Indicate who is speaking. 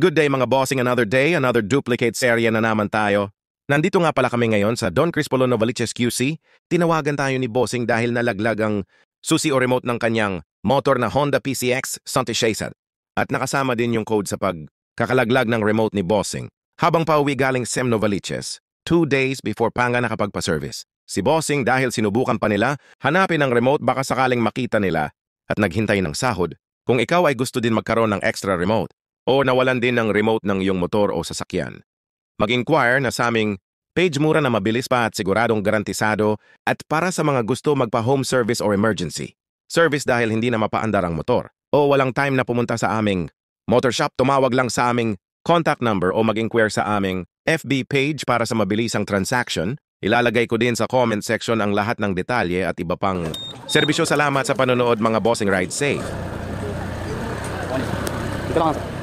Speaker 1: Good day mga bossing, another day, another duplicate serye na naman tayo. Nandito nga pala kami ngayon sa Don Crispolo Novaliches QC. Tinawagan tayo ni bossing dahil nalaglag ang susi o remote ng kanyang motor na Honda PCX Santishesa. At nakasama din yung code sa pagkakalaglag ng remote ni bossing. Habang pauwi galing Sem Novaliches, 2 days before pa nga nakapagpa-service. Si bossing dahil sinubukan pa nila, hanapin ang remote baka sakaling makita nila at naghintay ng sahod. Kung ikaw ay gusto din magkaroon ng extra remote, o nawalan din ng remote ng iyong motor o sasakyan, mag-inquire na sa aming page, mura na mabilis pa at siguradong garantisado, at para sa mga gusto magpa-home service or emergency service dahil hindi na mapaandar ang motor o walang time na pumunta sa aming motor shop, tumawag lang sa aming contact number o mag-inquire sa aming FB page para sa mabilisang transaction. Ilalagay ko din sa comment section ang lahat ng detalye at iba pang serbisyo. Salamat sa panonood mga bossing, ride safe.
Speaker 2: Ito lang.